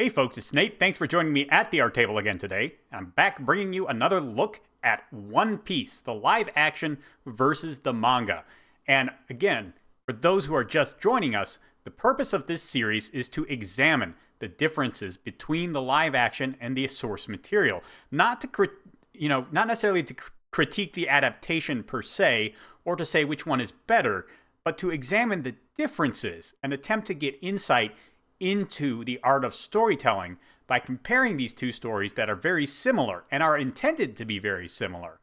Hey folks, it's Nate. Thanks for joining me at the art table again today. I'm back bringing you another look at One Piece, the live action versus the manga. And again, for those who are just joining us, the purpose of this series is to examine the differences between the live action and the source material. Not necessarily to critique the adaptation per se, or to say which one is better, but to examine the differences and attempt to get insight into the art of storytelling by comparing these two stories that are very similar and are intended to be very similar,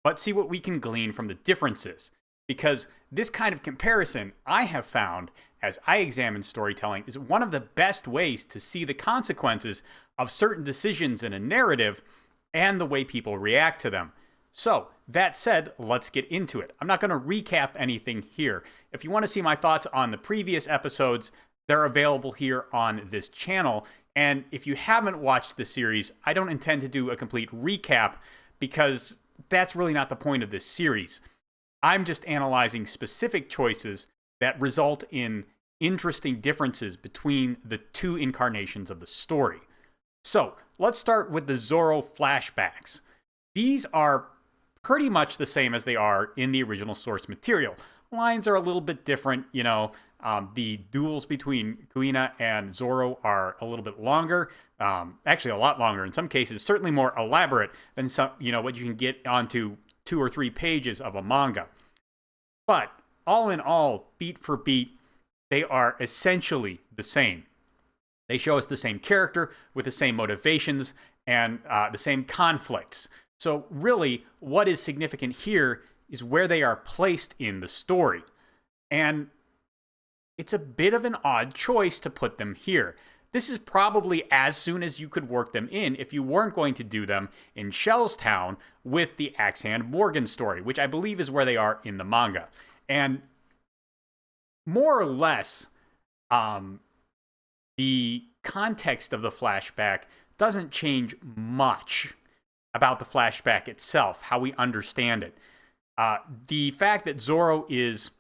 but see what we can glean from the differences. Because this kind of comparison, I have found, as I examine storytelling, is one of the best ways to see the consequences of certain decisions in a narrative and the way people react to them. So, that said, let's get into it. I'm not going to recap anything here. If you want to see my thoughts on the previous episodes, they're available here on this channel. And if you haven't watched the series, I don't intend to do a complete recap because that's really not the point of this series. I'm just analyzing specific choices that result in interesting differences between the two incarnations of the story. So, let's start with the Zoro flashbacks. These are pretty much the same as they are in the original source material. Lines are a little bit different, the duels between Kuina and Zoro are a little bit longer, actually a lot longer in some cases, certainly more elaborate than what you can get onto 2 or 3 pages of a manga. But all in all, beat for beat, they are essentially the same. They show us the same character with the same motivations and the same conflicts. So really, what is significant here is where they are placed in the story. And it's a bit of an odd choice to put them here. This is probably as soon as you could work them in if you weren't going to do them in Shellstown with the Axe-Hand Morgan story, which I believe is where they are in the manga. And more or less, the context of the flashback doesn't change much about the flashback itself, how we understand it. The fact that Zoro is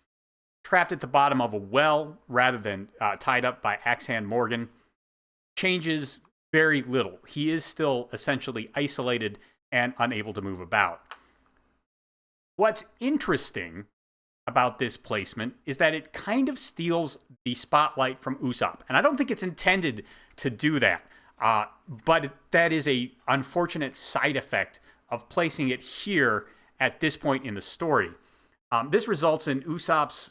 trapped at the bottom of a well rather than tied up by Axe-Hand Morgan changes very little. He is still essentially isolated and unable to move about. What's interesting about this placement is that it kind of steals the spotlight from Usopp. And I don't think it's intended to do that. But that is a unfortunate side effect of placing it here at this point in the story. This results in Usopp's...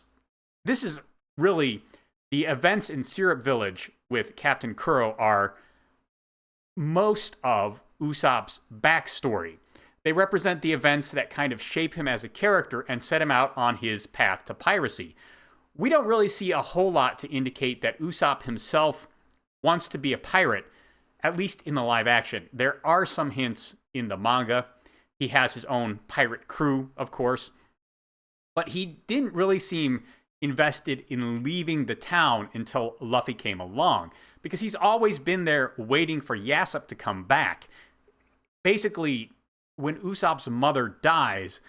This is really... The events in Syrup Village with Captain Kuro are most of Usopp's backstory. They represent the events that kind of shape him as a character and set him out on his path to piracy. We don't really see a whole lot to indicate that Usopp himself wants to be a pirate, at least in the live action. There are some hints in the manga. He has his own pirate crew, of course. But he didn't really seem invested in leaving the town until Luffy came along, because he's always been there waiting for Yasopp to come back. Basically, when Usopp's mother dies,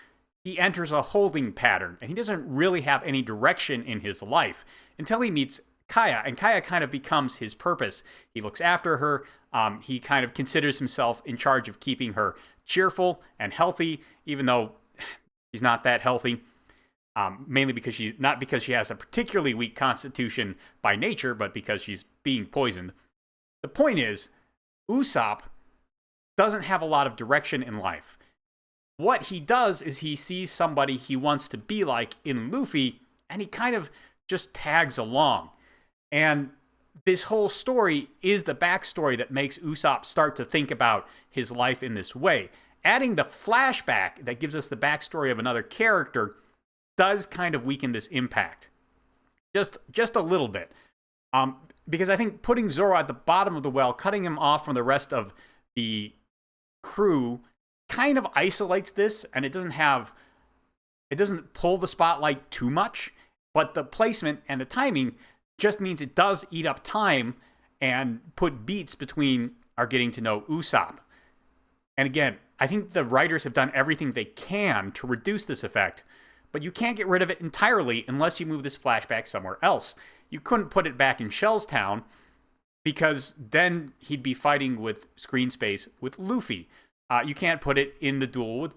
he enters a holding pattern, and he doesn't really have any direction in his life until he meets Kaya, and Kaya kind of becomes his purpose. He looks after her. He kind of considers himself in charge of keeping her cheerful and healthy, even though she's not that healthy. Mainly because not because she has a particularly weak constitution by nature, but because she's being poisoned. The point is, Usopp doesn't have a lot of direction in life. What he does is he sees somebody he wants to be like in Luffy, and he kind of just tags along. And this whole story is the backstory that makes Usopp start to think about his life in this way. Adding the flashback that gives us the backstory of another character does kind of weaken this impact. Just a little bit. Because I think putting Zoro at the bottom of the well, cutting him off from the rest of the crew, kind of isolates this, and it doesn't pull the spotlight too much, but the placement and the timing just means it does eat up time and put beats between our getting to know Usopp. And again, I think the writers have done everything they can to reduce this effect, but you can't get rid of it entirely unless you move this flashback somewhere else. You couldn't put it back in Shellstown because then he'd be fighting with screen space with Luffy. You can't put it in the duel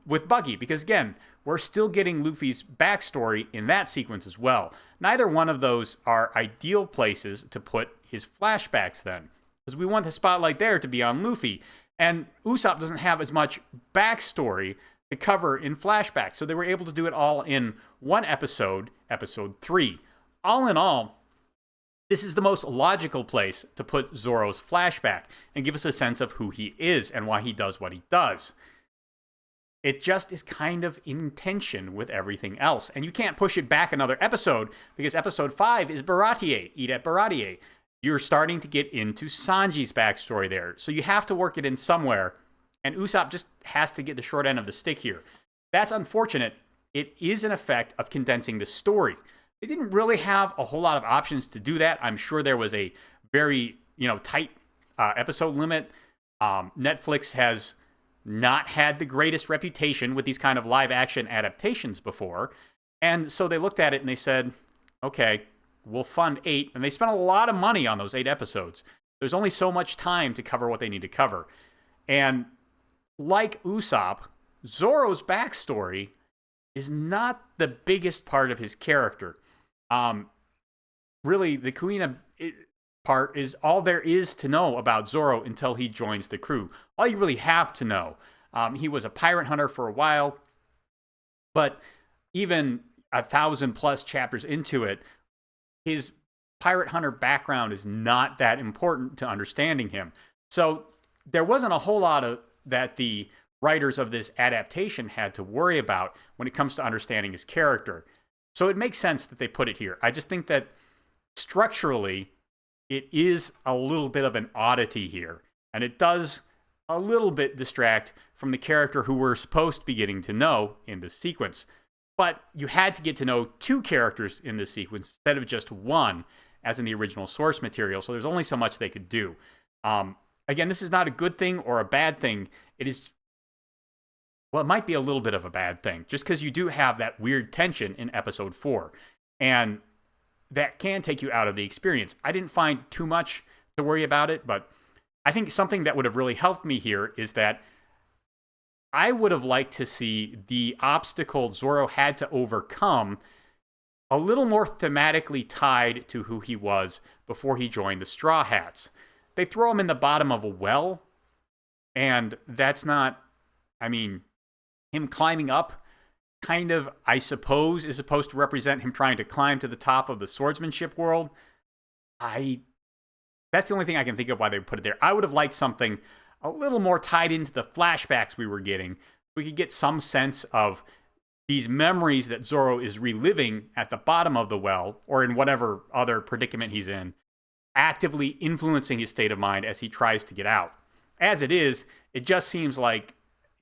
with Buggy because, again, we're still getting Luffy's backstory in that sequence as well. Neither one of those are ideal places to put his flashbacks then, because we want the spotlight there to be on Luffy. And Usopp doesn't have as much backstory to cover in flashbacks, so they were able to do it all in one episode, episode 3. All in all, this is the most logical place to put Zoro's flashback and give us a sense of who he is and why he does what he does. It just is kind of in tension with everything else. And you can't push it back another episode because episode 5 is Baratie, Eat at Baratie. You're starting to get into Sanji's backstory there. So you have to work it in somewhere. And Usopp just has to get the short end of the stick here. That's unfortunate. It is an effect of condensing the story. They didn't really have a whole lot of options to do that. I'm sure there was a very, tight episode limit. Netflix has not had the greatest reputation with these kind of live action adaptations before. And so they looked at it and they said, okay, we'll fund 8. And they spent a lot of money on those 8 episodes. There's only so much time to cover what they need to cover. And like Usopp, Zoro's backstory is not the biggest part of his character. Really, the Kuina part is all there is to know about Zoro until he joins the crew. All you really have to know. He was a pirate hunter for a while, but even 1,000+ chapters into it, his pirate hunter background is not that important to understanding him. So there wasn't a whole lot of that the writers of this adaptation had to worry about when it comes to understanding his character. So it makes sense that they put it here. I just think that structurally, it is a little bit of an oddity here. And it does a little bit distract from the character who we're supposed to be getting to know in this sequence. But you had to get to know 2 characters in this sequence instead of just one, as in the original source material. So there's only so much they could do. Again, this is not a good thing or a bad thing. It is... Well, it might be a little bit of a bad thing, just because you do have that weird tension in episode 4. And that can take you out of the experience. I didn't find too much to worry about it, but I think something that would have really helped me here is that I would have liked to see the obstacle Zoro had to overcome a little more thematically tied to who he was before he joined the Straw Hats. They throw him in the bottom of a well, and that's not... him climbing up kind of, I suppose, is supposed to represent him trying to climb to the top of the swordsmanship world. That's the only thing I can think of why they put it there. I would have liked something a little more tied into the flashbacks we were getting. We could get some sense of these memories that Zoro is reliving at the bottom of the well, or in whatever other predicament he's in, actively influencing his state of mind as he tries to get out. As it is, it just seems like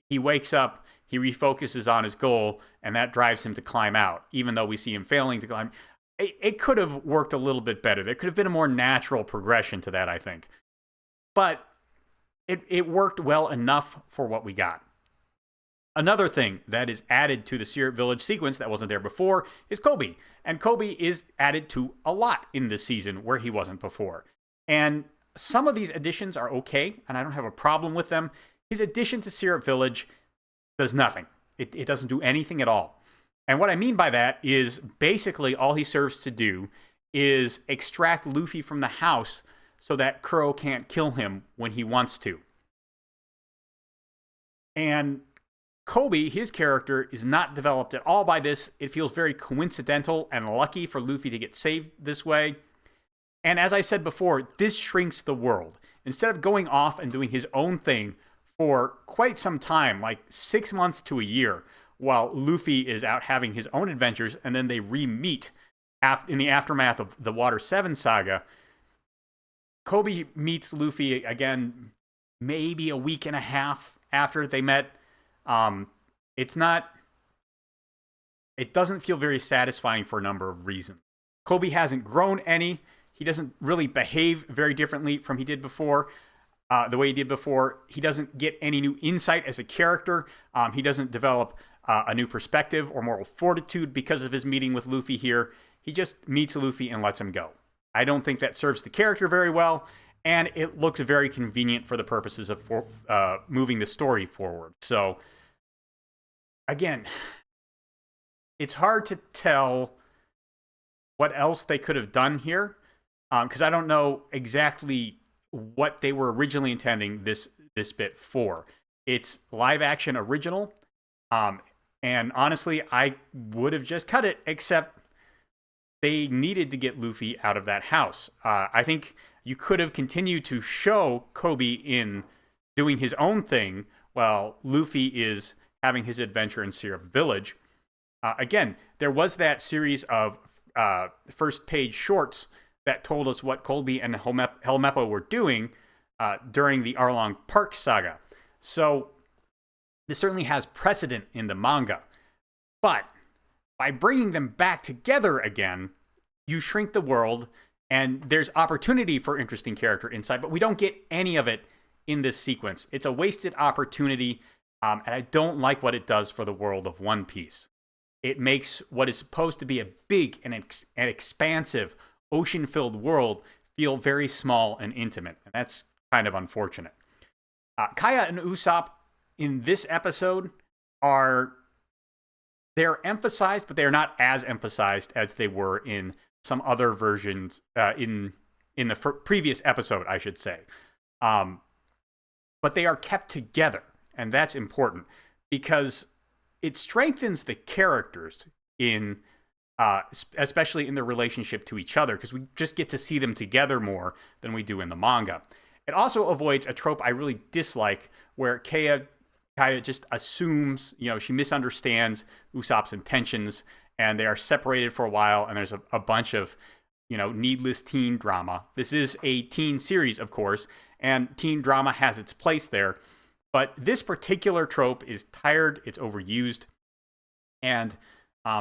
he wakes up, he refocuses on his goal, and that drives him to climb out, even though we see him failing to climb. It could have worked a little bit better. There could have been a more natural progression to that, I think. But it worked well enough for what we got. Another thing that is added to the Syrup Village sequence that wasn't there before is Kobe. And Kobe is added to a lot in this season where he wasn't before. And some of these additions are okay, and I don't have a problem with them. His addition to Syrup Village does nothing. It doesn't do anything at all. And what I mean by that is basically all he serves to do is extract Luffy from the house so that Kuro can't kill him when he wants to. And Kobe, his character, is not developed at all by this. It feels very coincidental and lucky for Luffy to get saved this way. And as I said before, this shrinks the world. Instead of going off and doing his own thing for quite some time, like 6 months to a year, while Luffy is out having his own adventures, and then they re-meet in the aftermath of the Water 7 saga, Kobe meets Luffy again maybe a week and a half after they met. It doesn't feel very satisfying for a number of reasons. Kobe hasn't grown any. He doesn't really behave very differently from the way he did before. He doesn't get any new insight as a character. He doesn't develop a new perspective or moral fortitude because of his meeting with Luffy here. He just meets Luffy and lets him go. I don't think that serves the character very well, and it looks very convenient for the purposes of moving the story forward. So, again, it's hard to tell what else they could have done here, because I don't know exactly what they were originally intending this bit for. It's live action original, and honestly, I would have just cut it, except they needed to get Luffy out of that house. I think you could have continued to show Kobe in doing his own thing while Luffy is having his adventure in Syrup Village. Again, there was that series of first page shorts that told us what Colby and Helmeppo were doing during the Arlong Park saga. So this certainly has precedent in the manga. But by bringing them back together again, you shrink the world, and there's opportunity for interesting character insight, but we don't get any of it in this sequence. It's a wasted opportunity, and I don't like what it does for the world of One Piece. It makes what is supposed to be a big and expansive, ocean-filled world feel very small and intimate, and that's kind of unfortunate. Kaya and Usopp in this episode they're emphasized, but they're not as emphasized as they were in some other versions in the previous episode, I should say. But they are kept together, and that's important because it strengthens the characters in, especially in their relationship to each other, because we just get to see them together more than we do in the manga. It also avoids a trope I really dislike, where Kaya just assumes, she misunderstands Usopp's intentions, and they are separated for a while, and there's a bunch of, needless teen drama. This is a teen series, of course, and teen drama has its place there. But this particular trope is tired, it's overused, and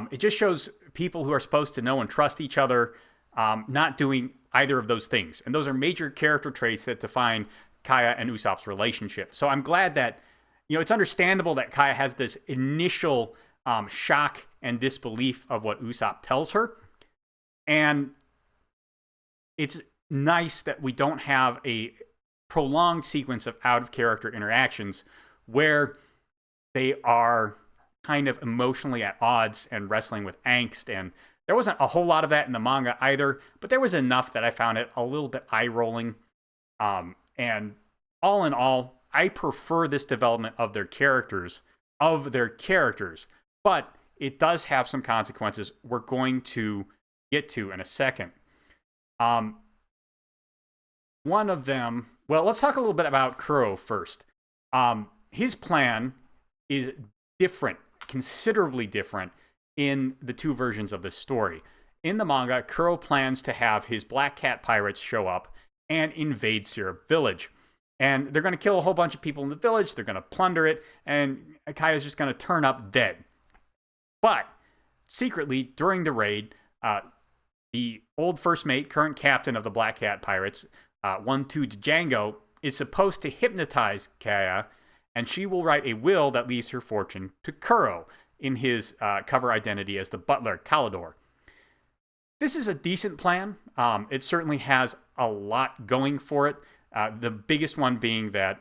it just shows people who are supposed to know and trust each other not doing either of those things. And those are major character traits that define Kaya and Usopp's relationship. So I'm glad that, it's understandable that Kaya has this initial shock and disbelief of what Usopp tells her. And it's nice that we don't have a prolonged sequence of out-of-character interactions where they are kind of emotionally at odds and wrestling with angst. And there wasn't a whole lot of that in the manga either, but there was enough that I found it a little bit eye-rolling. And all in all, I prefer this development of their characters, but it does have some consequences we're going to get to in a second. One of them, well, let's talk a little bit about Kuro first. His plan is different, considerably different in the two versions of this story. In the manga, Kuro plans to have his Black Cat pirates show up and invade Syrup Village. And they're going to kill a whole bunch of people in the village, they're going to plunder it, and Akaya's just going to turn up dead. But secretly, during the raid, the old first mate, current captain of the Black Cat pirates, 1-2 Django, is supposed to hypnotize Kaya, and she will write a will that leaves her fortune to Kuro in his cover identity as the butler, Kalidor. This is a decent plan. It certainly has a lot going for it. The biggest one being that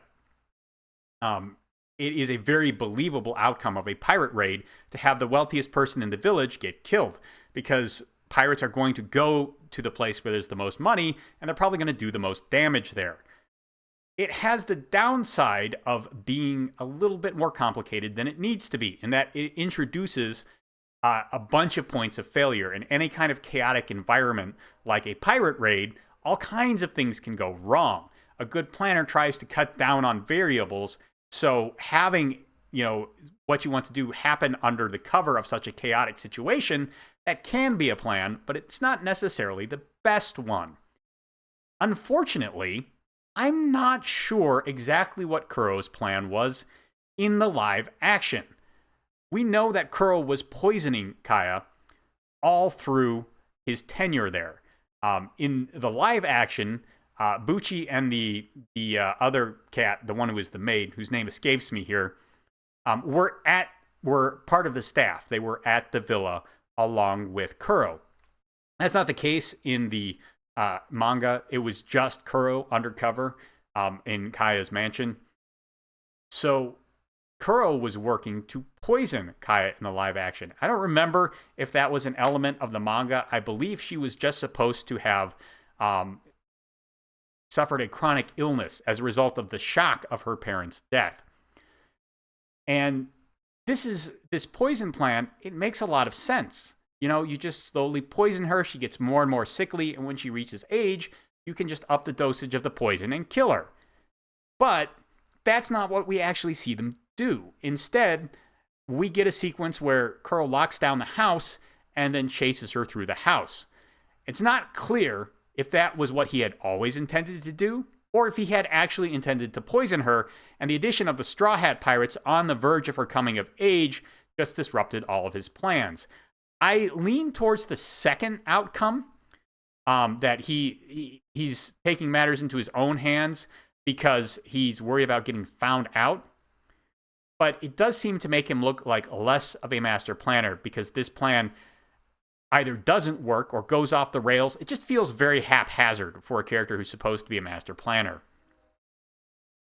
it is a very believable outcome of a pirate raid to have the wealthiest person in the village get killed, because pirates are going to go to the place where there's the most money, and they're probably going to do the most damage there. It has the downside of being a little bit more complicated than it needs to be, in that it introduces a bunch of points of failure. In any kind of chaotic environment like a pirate raid, all kinds of things can go wrong. A good planner tries to cut down on variables, so having, what you want to do happen under the cover of such a chaotic situation, that can be a plan, but it's not necessarily the best one. Unfortunately, I'm not sure exactly what Kuro's plan was in the live action. We know that Kuro was poisoning Kaya all through his tenure there. In the live action, Bucci and the other cat, the one who is the maid, whose name escapes me here, were part of the staff. They were at the villa along with Kuro. That's not the case in the manga, it was just Kuro undercover in Kaya's mansion. So Kuro was working to poison Kaya in the live action. I don't remember if that was an element of the manga. I believe she was just supposed to have suffered a chronic illness as a result of the shock of her parents' death. And this poison plan, it makes a lot of sense. You know, you just slowly poison her. She gets more and more sickly. And when she reaches age, you can just up the dosage of the poison and kill her. But that's not what we actually see them do. Instead, we get a sequence where Kuro locks down the house and then chases her through the house. It's not clear if that was what he had always intended to do, or if he had actually intended to poison her, and the addition of the Straw Hat Pirates on the verge of her coming of age just disrupted all of his plans. I lean towards the second outcome, that he's taking matters into his own hands because he's worried about getting found out. But it does seem to make him look like less of a master planner, because this plan either doesn't work or goes off the rails. It just feels very haphazard for a character who's supposed to be a master planner.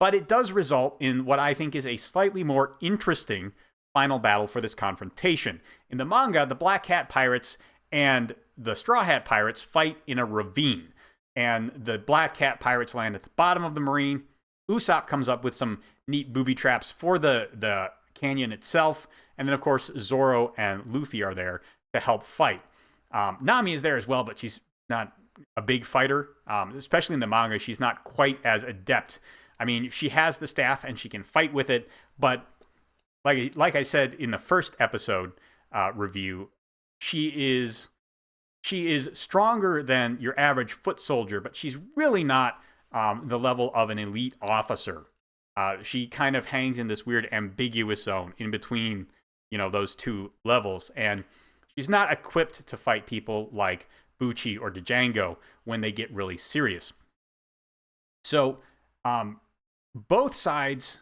But it does result in what I think is a slightly more interesting final battle for this confrontation. In the manga, the Black Hat Pirates and the Straw Hat Pirates fight in a ravine, and the Black Hat Pirates land at the bottom of the marine. Usopp comes up with some neat booby traps for the canyon itself, and then of course Zoro and Luffy are there to help fight. Nami is there as well, but she's not a big fighter, especially in the manga. She's not quite as adept. I mean, she has the staff and she can fight with it, but like I said in the first episode review, she is stronger than your average foot soldier, but she's really not the level of an elite officer. She kind of hangs in this weird ambiguous zone in between, those two levels, and she's not equipped to fight people like Bucci or Django when they get really serious. So both sides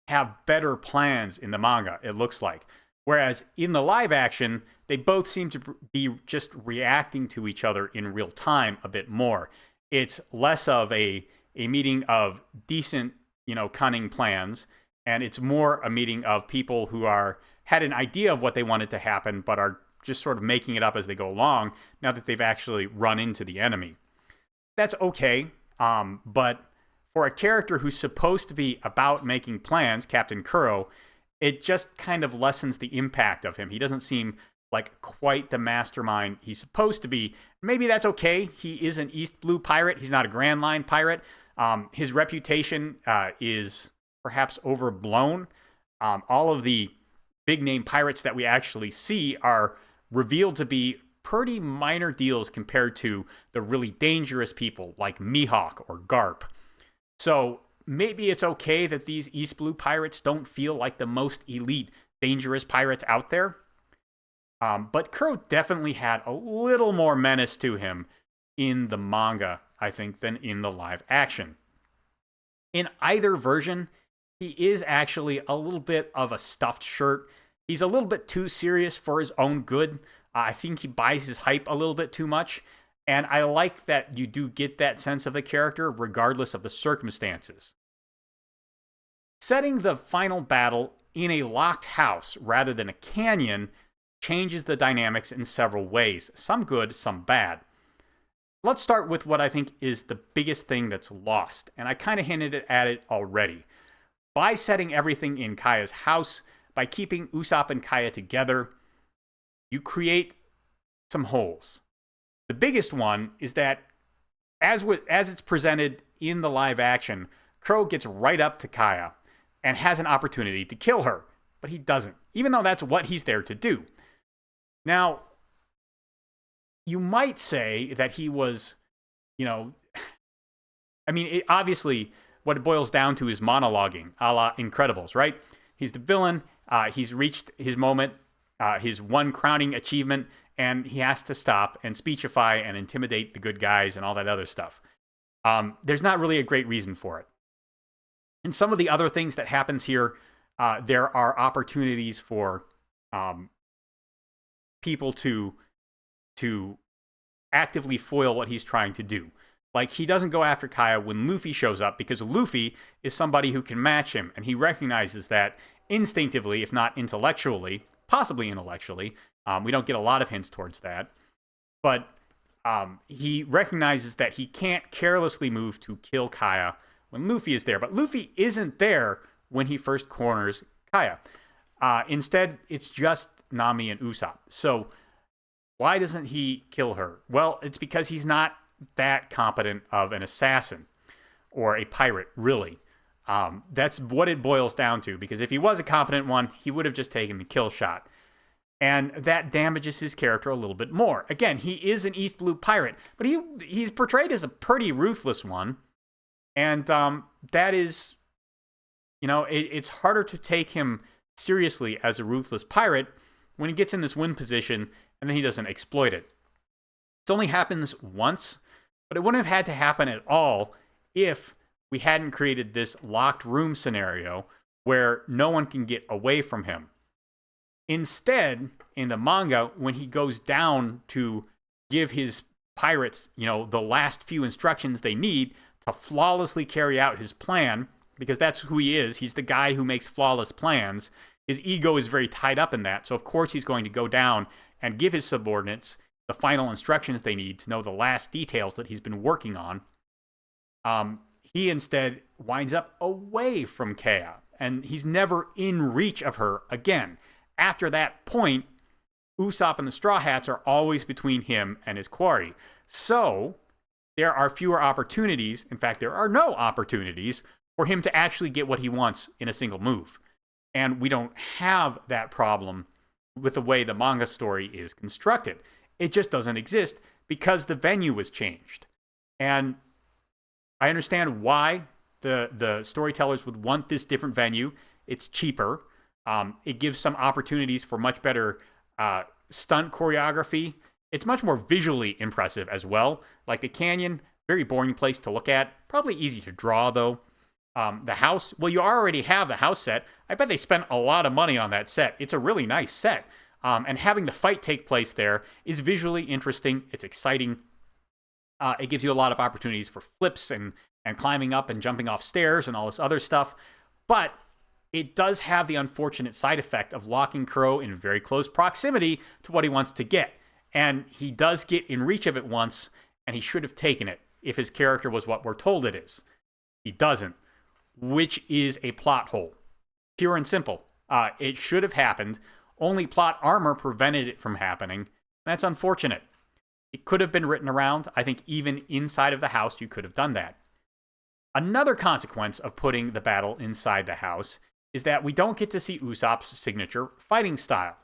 have better plans in the manga, it looks like. Whereas in the live action, they both seem to be just reacting to each other in real time a bit more. It's less of a meeting of decent, cunning plans, and it's more a meeting of people who had an idea of what they wanted to happen, but are just sort of making it up as they go along, now that they've actually run into the enemy. That's okay, but for a character who's supposed to be about making plans, Captain Kuro, it just kind of lessens the impact of him. He doesn't seem like quite the mastermind he's supposed to be. Maybe that's okay. He is an East Blue pirate. He's not a Grand Line pirate. His reputation is perhaps overblown. All of the big name pirates that we actually see are revealed to be pretty minor deals compared to the really dangerous people like Mihawk or Garp. So maybe it's okay that these East Blue pirates don't feel like the most elite, dangerous pirates out there. But Kuro definitely had a little more menace to him in the manga, I think, than in the live action. In either version, he is actually a little bit of a stuffed shirt. He's a little bit too serious for his own good. I think he buys his hype a little bit too much. And I like that you do get that sense of the character regardless of the circumstances. Setting the final battle in a locked house rather than a canyon changes the dynamics in several ways. Some good, some bad. Let's start with what I think is the biggest thing that's lost. And I kind of hinted at it already. By setting everything in Kaya's house, by keeping Usopp and Kaya together, you create some holes. The biggest one is that as it's presented in the live action, Kuro gets right up to Kaya and has an opportunity to kill her, but he doesn't, even though that's what he's there to do. Now, you might say that he was, obviously what it boils down to is monologuing, a la Incredibles, right? He's the villain, he's reached his moment, his one crowning achievement, and he has to stop and speechify and intimidate the good guys and all that other stuff. There's not really a great reason for it. And some of the other things that happens here, there are opportunities for people to actively foil what he's trying to do. Like, he doesn't go after Kaya when Luffy shows up because Luffy is somebody who can match him, and he recognizes that instinctively, if not intellectually, possibly intellectually. We don't get a lot of hints towards that. But he recognizes that he can't carelessly move to kill Kaya when Luffy is there. But Luffy isn't there when he first corners Kaya. Instead, it's just Nami and Usopp. So why doesn't he kill her? Well, it's because he's not that competent of an assassin or a pirate, really. That's what it boils down to, because if he was a competent one, he would have just taken the kill shot. And that damages his character a little bit more. Again, he is an East Blue pirate, but he's portrayed as a pretty ruthless one. And that is, it's harder to take him seriously as a ruthless pirate when he gets in this win position and then he doesn't exploit it. It only happens once, but it wouldn't have had to happen at all if we hadn't created this locked room scenario where no one can get away from him. Instead, in the manga, when he goes down to give his pirates, the last few instructions they need to flawlessly carry out his plan, because that's who he is. He's the guy who makes flawless plans. His ego is very tied up in that. So, of course, he's going to go down and give his subordinates the final instructions they need to know the last details that he's been working on. He instead winds up away from Kaya, and he's never in reach of her again. After that point, Usopp and the Straw Hats are always between him and his quarry. So, there are fewer opportunities, in fact, there are no opportunities, for him to actually get what he wants in a single move. And we don't have that problem with the way the manga story is constructed. It just doesn't exist because the venue was changed. And I understand why the storytellers would want this different venue. It's cheaper. It gives some opportunities for much better stunt choreography. It's much more visually impressive as well. Like the canyon, very boring place to look at. Probably easy to draw, though. The house, well, you already have the house set. I bet they spent a lot of money on that set. It's a really nice set. And having the fight take place there is visually interesting. It's exciting. It gives you a lot of opportunities for flips and climbing up and jumping off stairs and all this other stuff. But it does have the unfortunate side effect of locking Kuro in very close proximity to what he wants to get. And he does get in reach of it once, and he should have taken it if his character was what we're told it is. He doesn't, which is a plot hole. Pure and simple. It should have happened. Only plot armor prevented it from happening. That's unfortunate. It could have been written around. I think even inside of the house, you could have done that. Another consequence of putting the battle inside the house is that we don't get to see Usopp's signature fighting style.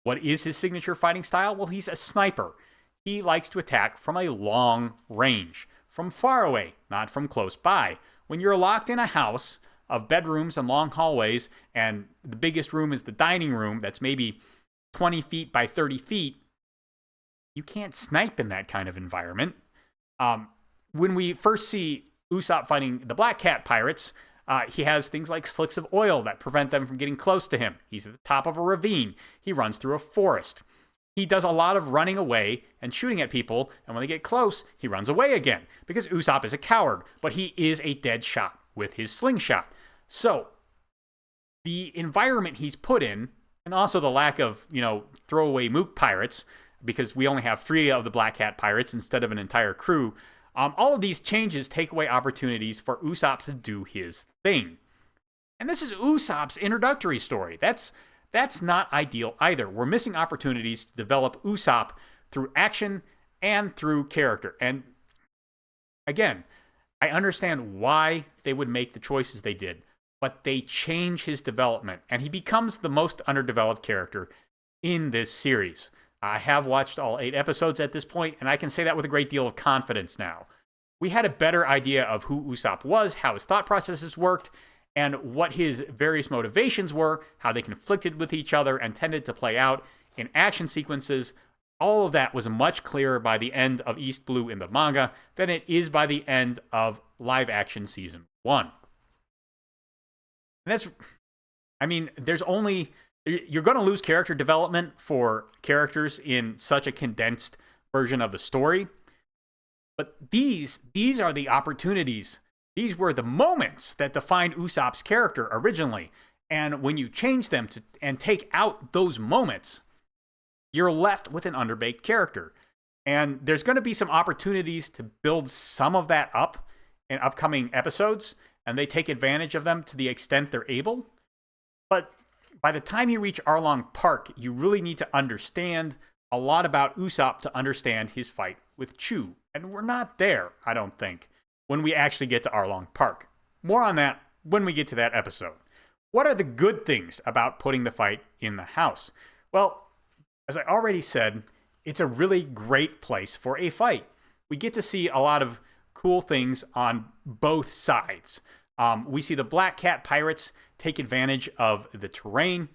What is his signature fighting style? Well, he's a sniper. He likes to attack from a long range, from far away, not from close by. When you're locked in a house of bedrooms and long hallways, and the biggest room is the dining room that's maybe 20 feet by 30 feet, you can't snipe in that kind of environment. When we first see Usopp fighting the Black Cat pirates, he has things like slicks of oil that prevent them from getting close to him. He's at the top of a ravine. He runs through a forest. He does a lot of running away and shooting at people, and when they get close, he runs away again, because Usopp is a coward, but he is a dead shot with his slingshot. So, the environment he's put in, and also the lack of, throwaway mook pirates, because we only have 3 of the Black Cat pirates instead of an entire crew, all of these changes take away opportunities for Usopp to do his thing. And this is Usopp's introductory story. That's not ideal either. We're missing opportunities to develop Usopp through action and through character. And again, I understand why they would make the choices they did, but they change his development, and he becomes the most underdeveloped character in this series. I have watched all 8 episodes at this point, and I can say that with a great deal of confidence now. We had a better idea of who Usopp was, how his thought processes worked, and what his various motivations were, how they conflicted with each other and tended to play out in action sequences. All of that was much clearer by the end of East Blue in the manga than it is by the end of live action season 1. And you're going to lose character development for characters in such a condensed version of the story. But these are the opportunities. These were the moments that defined Usopp's character originally. And when you change them and take out those moments, you're left with an underbaked character. And there's going to be some opportunities to build some of that up in upcoming episodes, and they take advantage of them to the extent they're able. But by the time you reach Arlong Park, you really need to understand a lot about Usopp to understand his fight with Chu. And we're not there, I don't think, when we actually get to Arlong Park. More on that when we get to that episode. What are the good things about putting the fight in the house? Well, as I already said, it's a really great place for a fight. We get to see a lot of cool things on both sides. We see the Black Cat pirates take advantage of the terrain.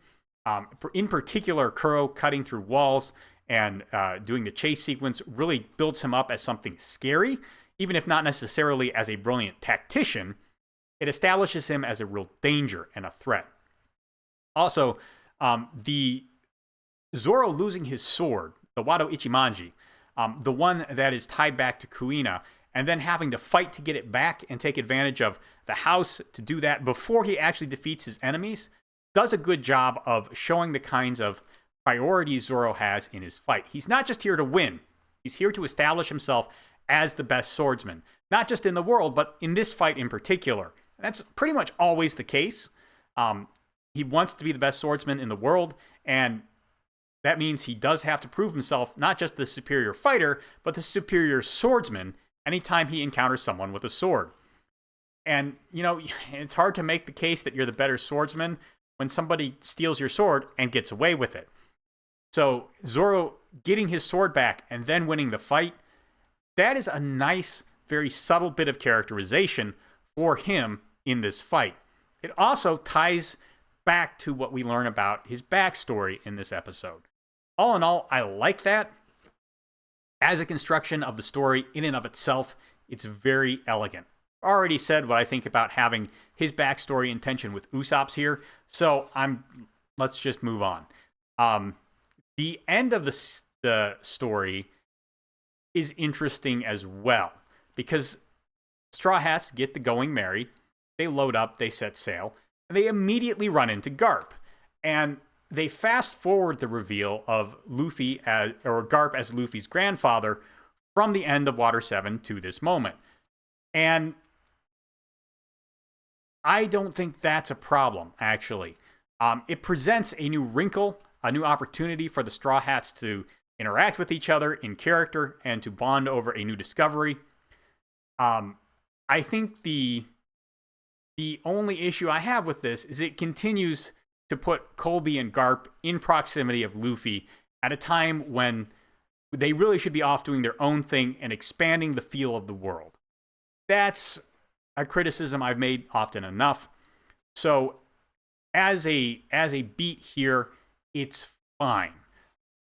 In particular, Kuro cutting through walls and doing the chase sequence really builds him up as something scary, even if not necessarily as a brilliant tactician. It establishes him as a real danger and a threat. Also, the Zoro losing his sword, the Wado Ichimonji, the one that is tied back to Kuina, and then having to fight to get it back and take advantage of the house to do that before he actually defeats his enemies, does a good job of showing the kinds of priorities Zoro has in his fight. He's not just here to win. He's here to establish himself as the best swordsman, not just in the world, but in this fight in particular. And that's pretty much always the case. He wants to be the best swordsman in the world, and that means he does have to prove himself not just the superior fighter, but the superior swordsman anytime he encounters someone with a sword. And, you know, it's hard to make the case that you're the better swordsman when somebody steals your sword and gets away with it. So Zoro getting his sword back and then winning the fight, that is a nice, very subtle bit of characterization for him in this fight. It also ties back to what we learn about his backstory in this episode. All in all, I like that. As a construction of the story in and of itself, it's very elegant. I already said what I think about having his backstory in tension with Usopp's here, so let's just move on. The end of the story is interesting as well, because Straw Hats get the going merry, they load up, they set sail, and they immediately run into Garp. And they fast forward the reveal of Garp as Luffy's grandfather from the end of Water 7 to this moment. And I don't think that's a problem, actually. It presents a new wrinkle, a new opportunity for the Straw Hats to interact with each other in character and to bond over a new discovery. I think the only issue I have with this is it continues to put Colby and Garp in proximity of Luffy at a time when they really should be off doing their own thing and expanding the feel of the world. That's a criticism I've made often enough. So as a beat here, it's fine.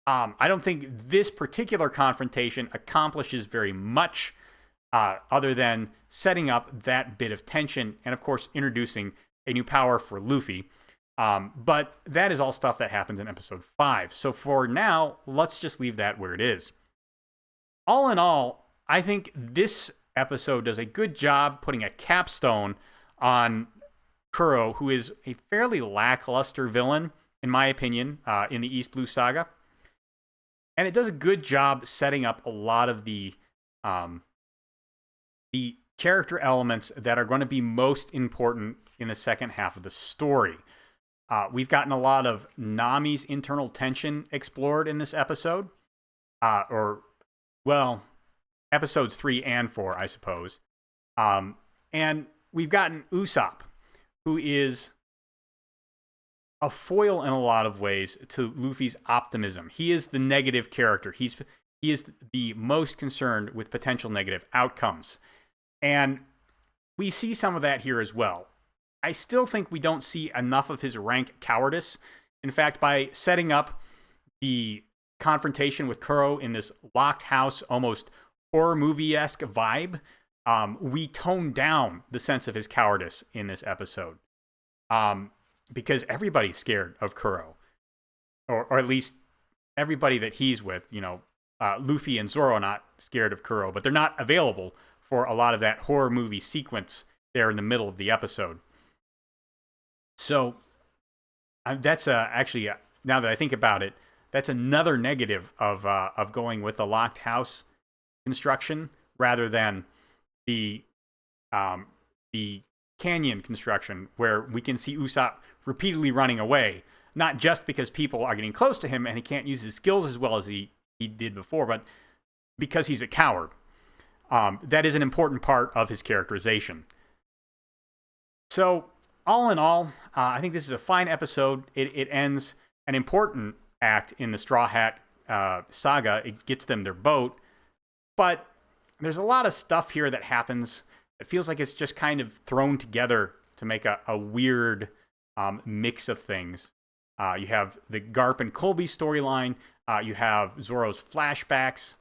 I don't think this particular confrontation accomplishes very much other than setting up that bit of tension and, of course, introducing a new power for Luffy. But that is all stuff that happens in episode 5. So for now, let's just leave that where it is. All in all, I think this episode does a good job putting a capstone on Kuro, who is a fairly lackluster villain, in my opinion, in the East Blue Saga. And it does a good job setting up a lot of the character elements that are going to be most important in the second half of the story. We've gotten a lot of Nami's internal tension explored in this episode. Episodes 3 and 4, I suppose. And we've gotten Usopp, who is a foil in a lot of ways to Luffy's optimism. He is the negative character. He is the most concerned with potential negative outcomes. And we see some of that here as well. I still think we don't see enough of his rank cowardice. In fact, by setting up the confrontation with Kuro in this locked house, almost horror movie-esque vibe, we tone down the sense of his cowardice in this episode. Because everybody's scared of Kuro. Or at least everybody that he's with, Luffy and Zoro are not scared of Kuro, but they're not available for a lot of that horror movie sequence there in the middle of the episode. So that's actually, now that I think about it, that's another negative of going with the locked house construction rather than the canyon construction, where we can see Usopp repeatedly running away, not just because people are getting close to him and he can't use his skills as well as he did before, but because he's a coward. That is an important part of his characterization. So, all in all, I think this is a fine episode. It ends an important act in the Straw Hat saga. It gets them their boat, but there's a lot of stuff here that happens. It feels like it's just kind of thrown together to make a weird mix of things. You have the Garp and Colby storyline. You have Zoro's flashbacks.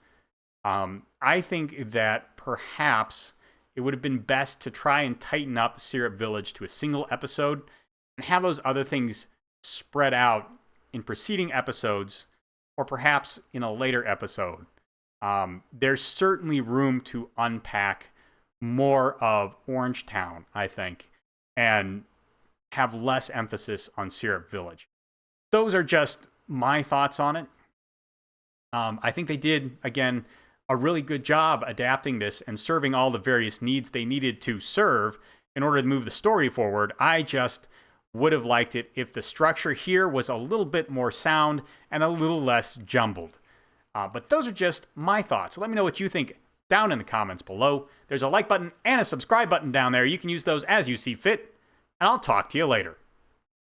I think that perhaps it would have been best to try and tighten up Syrup Village to a single episode and have those other things spread out in preceding episodes, or perhaps in a later episode. There's certainly room to unpack more of Orange Town, I think, and have less emphasis on Syrup Village. Those are just my thoughts on it. I think they did, again, a really good job adapting this and serving all the various needs they needed to serve in order to move the story forward. I just would have liked it if the structure here was a little bit more sound and a little less jumbled. But those are just my thoughts. Let me know what you think down in the comments below. There's a like button and a subscribe button down there. You can use those as you see fit, and I'll talk to you later.